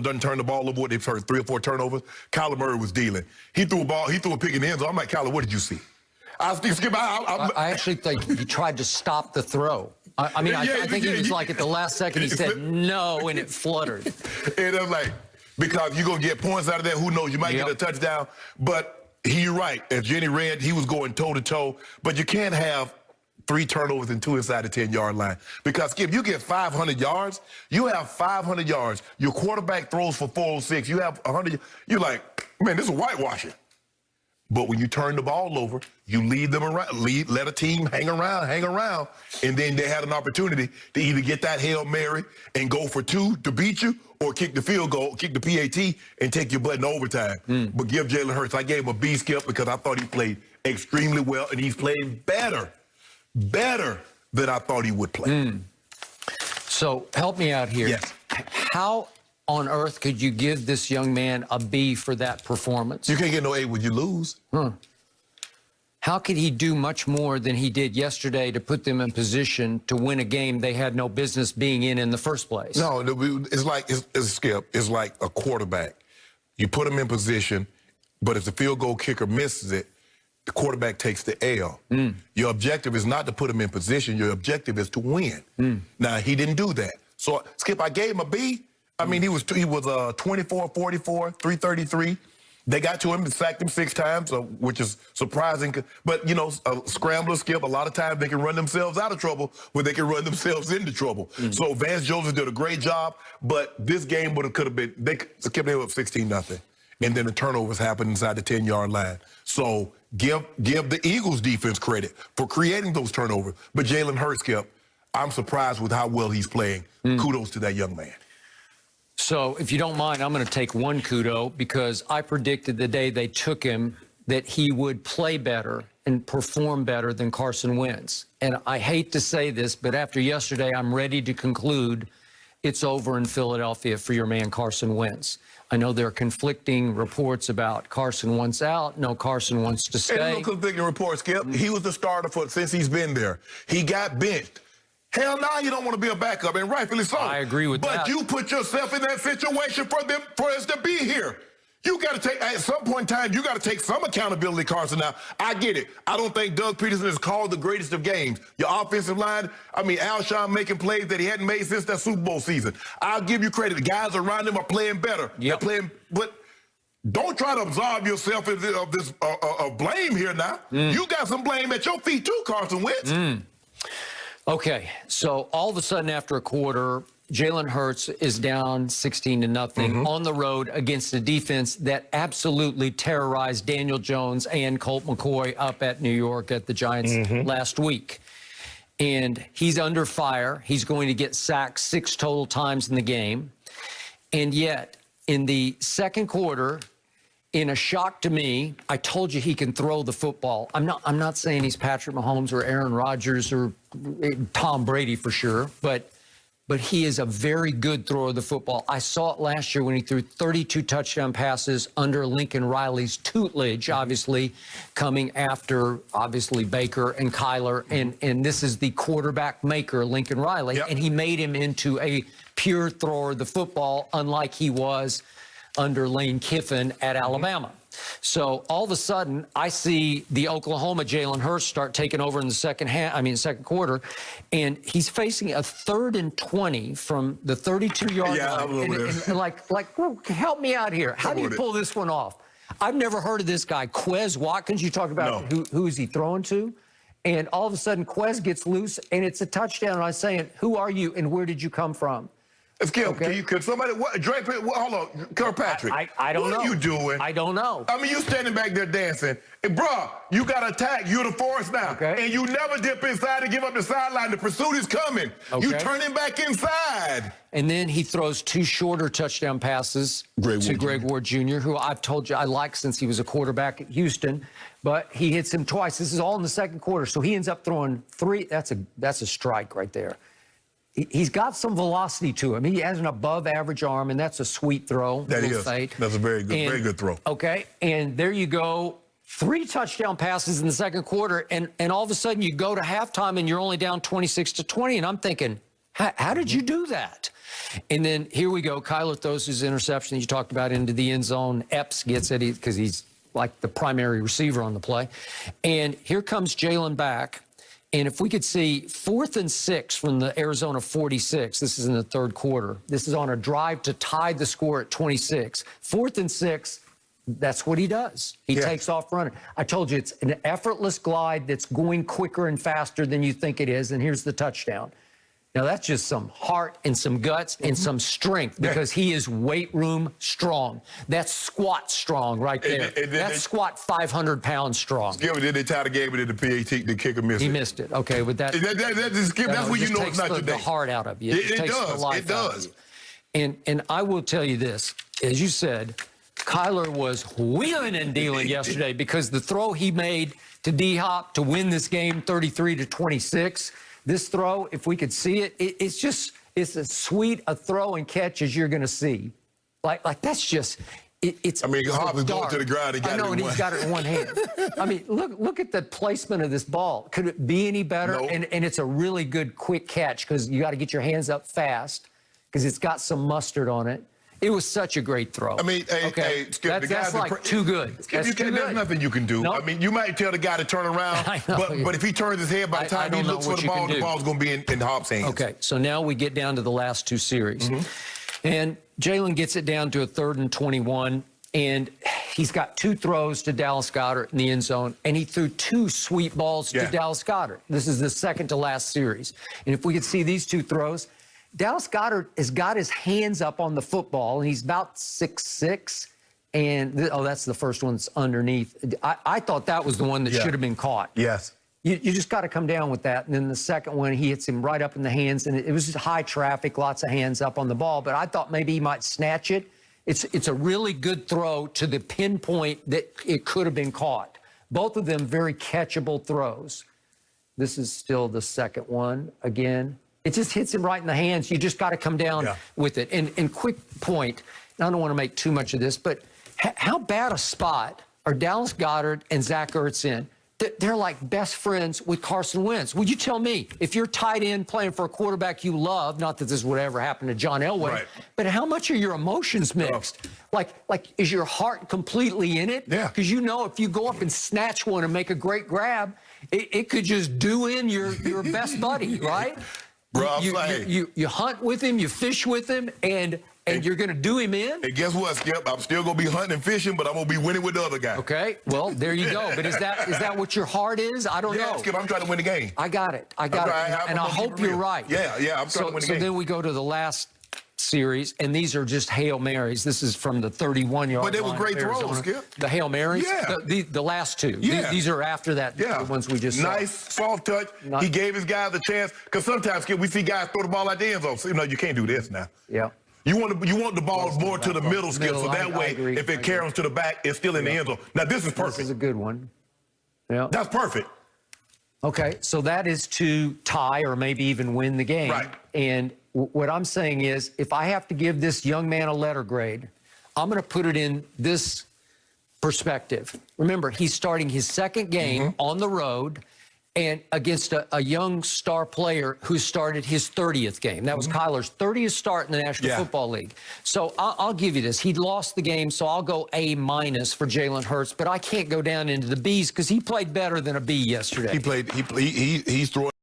doesn't turn the ball over. They've heard 3 or 4 turnovers. Kyler Murray was dealing. He threw a pick in the end zone. I'm like, Kyler, what did you see? I actually think he tried to stop the throw. I think he was like at the last second, he said no, and it fluttered. And I'm like, because you're going to get points out of that. Who knows? You might get a touchdown. But you're right. As Jenny read, he was going toe-to-toe. But you can't have 3 turnovers and 2 inside the 10-yard line. Because, Skip, you get 500 yards, you have 500 yards. Your quarterback throws for 406. You have 100. You're like, man, this is whitewashing. But when you turn the ball over, you lead them around, let a team hang around, and then they had an opportunity to either get that Hail Mary and go for 2 to beat you, or kick the field goal, kick the PAT, and take your butt in overtime. But give Jalen Hurts, I gave him a B, Skip, because I thought he played extremely well, and he's playing better than I thought he would play. So help me out here. Yes. How on earth could you give this young man a B for that performance? You can't get no A when you lose. How could he do much more than he did yesterday to put them in position to win a game they had no business being in the first place? No, it's like, Skip, it's like a quarterback. You put him in position, but if the field goal kicker misses it, the quarterback takes the L. Your objective is not to put him in position. Your objective is to win. Now, he didn't do that. So, Skip, I gave him a B. I mean, he was 24, 44, 333. They got to him and sacked him 6 times, which is surprising. But, you know, a scrambler, Skip, a lot of times they can run themselves out of trouble when they can run themselves into trouble. So Vance Joseph did a great job, but this game could have been, they up 16-0. And then the turnovers happened inside the 10-yard line. So give the Eagles defense credit for creating those turnovers. But Jalen Hurts, Skip, I'm surprised with how well he's playing. Kudos to that young man. So if you don't mind, I'm going to take one kudo, because I predicted the day they took him that he would play better and perform better than Carson Wentz. And I hate to say this, but after yesterday, I'm ready to conclude it's over in Philadelphia for your man Carson Wentz. I know there are conflicting reports about Carson wants out. No, Carson wants to stay. Ain't no conflicting reports, Skip. He was the starter since he's been there. He got benched. Hell, now you don't want to be a backup, and rightfully so. I agree with that. But you put yourself in that situation for us to be here. You got to take, at some point in time, you got to take some accountability, Carson. Now, I get it. I don't think Doug Peterson is called the greatest of games. Your offensive line, I mean, Alshon making plays that he hadn't made since that Super Bowl season. I'll give you credit. The guys around him are playing better. They're playing, but don't try to absolve yourself of this blame here now. You got some blame at your feet too, Carson Wentz. Okay, so all of a sudden after a quarter, Jalen Hurts is down 16-0 on the road against a defense that absolutely terrorized Daniel Jones and Colt McCoy up at New York at the Giants last week. And he's under fire. He's going to get sacked 6 total times in the game. And yet, in the second quarter, in a shock to me, I told you he can throw the football. I'm not saying he's Patrick Mahomes or Aaron Rodgers or Tom Brady for sure, but he is a very good thrower of the football. I saw it last year when he threw 32 touchdown passes under Lincoln Riley's tutelage, obviously coming after, obviously, Baker and Kyler, and this is the quarterback maker, Lincoln Riley, and he made him into a pure thrower of the football, unlike he was under Lane Kiffin at Alabama. So all of a sudden, I see the Oklahoma Jalen Hurts start taking over in the second quarter, and he's facing a 3rd and 20 from the 32-yard line. And like, help me out here. How do you pull this one off? I've never heard of this guy, Quez Watkins. You talked about who is he throwing to? And all of a sudden, Quez gets loose, and it's a touchdown. And I'm saying, who are you, and where did you come from? Skip, could somebody, Drake, hold on, Kirkpatrick. I don't know. What are you doing? I don't know. I mean, you standing back there dancing. And, bruh, you got to attack. You're the force now. And you never dip inside and give up the sideline. The pursuit is coming. You turning back inside. And then he throws 2 shorter touchdown passes to Greg Ward Jr., who I've told you I like since he was a quarterback at Houston. But he hits him twice. This is all in the second quarter. So he ends up throwing 3. That's a strike right there. He's got some velocity to him. He has an above-average arm, and that's a sweet throw. That is. That's a very good throw. Okay, and there you go. 3 touchdown passes in the second quarter, and all of a sudden you go to halftime and you're only down 26-20, and I'm thinking, How did you do that? And then here we go. Kyler throws his interception that you talked about into the end zone. Epps gets it because he's like the primary receiver on the play. And here comes Jalen back. And if we could see 4th and 6 from the Arizona 46, this is in the third quarter. This is on a drive to tie the score at 26. 4th and 6, that's what he does. He takes off running. I told you it's an effortless glide that's going quicker and faster than you think it is. And here's the touchdown. Now, that's just some heart and some guts and some strength because he is weight room strong. That's squat strong right there. That's squat 500 pounds strong. Skip, did they tie the game and did the PAT, the kicker missed it? He missed it. Okay, with that. That's when you know it's not your day. The heart out of you. It does. It does. And I will tell you this, as you said, Kyler was wheeling and dealing yesterday because the throw he made to D-Hop to win this game 33-26, this throw, if we could see it, it's as sweet a throw and catch as you're going to see. Like that's just, it's. I mean, Hop is going to the ground. He got it in one. He's got it in one hand. I mean, look at the placement of this ball. Could it be any better? No. And it's a really good quick catch because you got to get your hands up fast because it's got some mustard on it. It was such a great throw. I mean, Skip, that's like too good. There's nothing you can do. Nope. I mean, you might tell the guy to turn around, but if he turns his head, by the time he looks for the ball's going to be in Hop's hands. Okay, so now we get down to the last two series. And Jalen gets it down to a 3rd and 21, and he's got 2 throws to Dallas Goedert in the end zone, and he threw 2 sweet balls to Dallas Goedert. This is the second to last series. And if we could see these 2 throws, Dallas Goedert has got his hands up on the football, and he's about 6'6", and that's the first one that's underneath. I thought that was the one that should have been caught. Yes. You just got to come down with that. And then the second one, he hits him right up in the hands, and it was just high traffic, lots of hands up on the ball, but I thought maybe he might snatch it. It's a really good throw to the pinpoint that it could have been caught. Both of them very catchable throws. This is still the second one again. It just hits him right in the hands. You just got to come down with it. And quick point, I don't want to make too much of this, but how bad a spot are Dallas Goedert and Zach Ertz in? They're like best friends with Carson Wentz. Would you tell me, if you're tight end playing for a quarterback you love, not that this would ever happen to John Elway, but how much are your emotions mixed? Like, is your heart completely in it? Yeah. Because you know if you go up and snatch one and make a great grab, it could just do in your best buddy, right? Bro, you hunt with him, you fish with him, and you're going to do him in? And guess what, Skip? I'm still going to be hunting and fishing, but I'm going to be winning with the other guy. Okay, well, there you go. But is that what your heart is? I don't know. Skip, I'm trying to win the game. I got it. And I hope you're right. Yeah, I'm trying to win the game. So then we go to the last series, and these are just Hail Marys. This is from the 31-yard line. But they were great throws, Skip. The Hail Marys? Yeah. The last 2. Yeah. These are after that, the ones we just saw. Nice, soft touch. He gave his guys a chance. Because sometimes, Skip, we see guys throw the ball at the end zone. So, you can't do this now. Yeah. You want the ball more to the middle, Skip, so that way, if it carries to the back, it's still in the end zone. Now, this is perfect. This is a good one. Yeah. That's perfect. Okay, so that is to tie or maybe even win the game. Right. And what I'm saying is, if I have to give this young man a letter grade, I'm going to put it in this perspective. Remember, he's starting his second game on the road and against a young star player who started his 30th game. That was Kyler's 30th start in the National Football League. So I'll give you this. He lost the game, so I'll go A- for Jalen Hurts, but I can't go down into the B's because he played better than a B yesterday. He's throwing